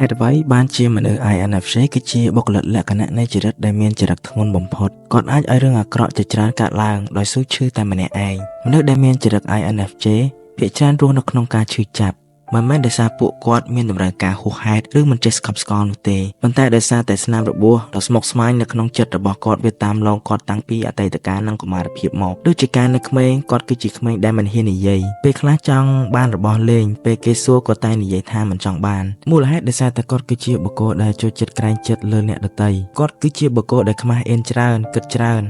ហេតុអ្វីបានជាមនុស្ស INFJ គឺជាបុគ្គលិកលក្ខណៈនៃចរិតដែលមានចរិតធ្ងន់បំផុតគាត់អាចឲ្យរឿងអាក្រក់ជាច្រើនកើតឡើងដោយស៊ូឈឺតែម្នាក់ឯងមនុស្សដែលមានចរិត INFJ ភាគច្រើនរស់នៅក្នុងការឈឺចាប់មិនមែនដោយសារពួកគាត់មានតម្រូវការហួសហេតុឬមិនចេះស្កប់ស្កល់នោះទេប៉ុន្តែដោយសារតែស្នាមរបួសដ៏ស្មុគស្មាញនៅក្នុងចិត្តរបស់គាត់វាតាមឡងគាត់តាំងពីអតីតកាលនិងកុមារភាពមកដូចជាការនៅក្មេងគាត់គឺជាក្មេងដែលមិនហ៊ាននិយាយពេលខ្លះចង់បានរបស់លេងពេលគេសួរក៏តែនិយាយថាមិនចង់បានមូលហេតុដោយសារតែគាត់គឺជាបុគ្គលដែលចូលចិត្តក្រែងចិត្តលើអ្នកដទៃគាត់គឺជាបុគ្គលដែលខ្មាស់អៀនច្រើនគិតច្រើន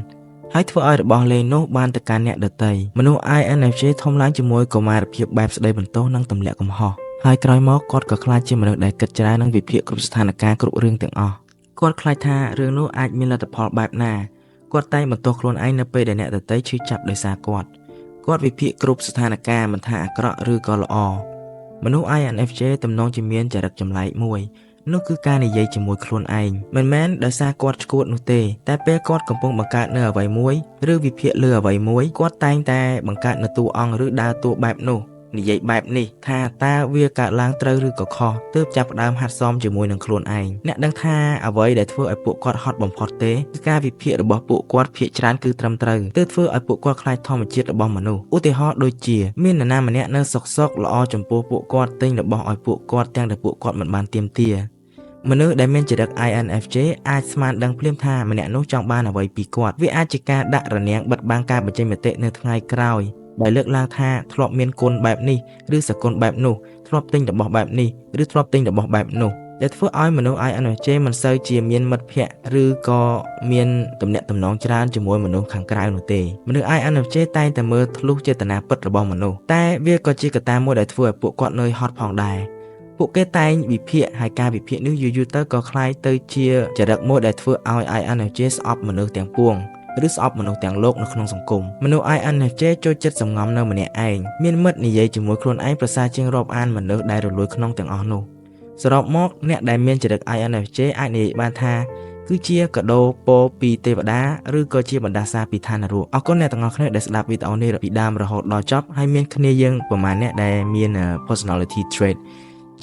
ហើយធ្វើឲ្យរបស់លេងនោះបានទៅកាន់អ្នកដទៃមនុស្ស INFJ ធំឡើងជាមួយកុមារភាពបែបស្ដីបន្ទោសនិងទម្លាក់កំហុសហើយក្រោយមកគាត់ក៏ក្លាយជាមនុស្សដែលគិតច្រើននិងវិភាគគ្រប់ស្ថានភាពគ្រប់រឿងទាំងអស់គាត់ខ្លាចថារឿងនោះអាចមានលទ្ធផលបែបណាគាត់តែងបន្ទោសខ្លួនឯងនៅពេលដែលអ្នកដទៃឈឺចាប់ដោយសារគាត់វិភាគគ្រប់ស្ថានភាពមិនថាអាក្រក់ឬក៏ល្អមនុស្ស INFJ ទំនងជាមានចរិតចម្លែកមួយនោះគឺការនិយាយជាមួយខ្លួនឯងមិនមែនដោយសារគាត់ឆ្កួតនោះទេតែពេលគាត់កំពុងបង្កើតនៅអ្វីមួយឬវិភាគលើអ្វីមួយគាត់តែងតែបង្កើតនៅតួអង្គឬដើរតួបែបនោះនិយាយបែបនេះថាតើវាកើតឡើងត្រូវឬក៏ខុសទើបចាប់ផ្ដើមហាត់សមជាមួយនឹងខ្លួនឯងអ្នកដឹងថាអ្វីដែលធ្វើឲ្យពួកគាត់ហត់បំផុតទេគឺការវិភាគរបស់ពួកគាត់ភាគច្រើនគឺត្រឹមត្រូវទើបធ្វើឲ្យពួកគាត់ខ្លាចធម្មជាតិរបស់មនុស្សឧទាហរណ៍ដូចជាមាននរណាម្នាក់នៅសុកល្អចំពោះពួកគាត់ទិញរបស់ឲ្យពួកគាត់ទាំងដែលពួកគាត់មិនបានទាមទារមនុស្សដែលមានចរិត INFJ អាចស្មានដឹងភ្លាមថាម្នាក់នោះចង់បានអ្វីពីគាត់វាអាចជាការដាក់រនាំងបិទបាំងការបញ្ចេញមតិនៅថ្ងៃក្រោយដែលលើកឡើងថាធ្លាប់មានគុណបែបនេះឬសគុណបែបនោះធ្លាប់ទិញរបស់បែបនេះឬធ្លាប់ទិញរបស់បែបនោះដែលធ្វើឲ្យមនុស្ស INFJ មិនសូវជាមានមិត្តភ័ក្តិឬក៏មានទំនាក់ទំនងច្រើនជាមួយមនុស្សខាងក្រៅនោះទេមនុស្ស INFJ តែងតែមើលធ្លុះចេតនាពិតរបស់មនុស្សតែវាក៏ជាកត្តាមួយដែលធ្វើឲ្យពួកគាត់នឿយហត់ផងដែរពួកគេតែងវិភាគហើយការវិភាគនេះយូរទៅក៏คล้ายទៅជាចរិតមួយដែលធ្វើឲ្យ INFJ ស្អប់មនុស្សទាំងពួងឬស្អប់មនុស្សទាំងលោកនៅក្នុងសង្គមមនុស្ស INFJ ចូលចិត្តសំងំនៅម្នាក់ឯងមានមិត្តនិយាយជាមួយខ្លួនឯងប្រសើរជាងរាប់អានមនុស្សដែលរលួយក្នុងទាំងអស់នោះសរុបមកអ្នកដែលមានចរិត INFJ អាចនិយាយបានថាគឺជាកាដូពរពីទេវតាឬក៏ជាបណ្ដាសាពីឋាននរកអរគុណអ្នកទាំងអស់គ្នាដែលស្ដាប់វីដេអូនេះពីដើមរហូតដល់ចប់ហើយមានគ្នាយើងប្រហែលអ្នកដែលមាន personality trait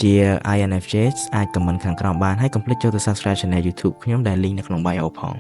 ជា INFJ អាច comment ខាងក្រោមបានហើយកុំភ្លេចចូលទៅ subscribe channel YouTube ខ្ញុំដែល link នៅក្នុង bio ផង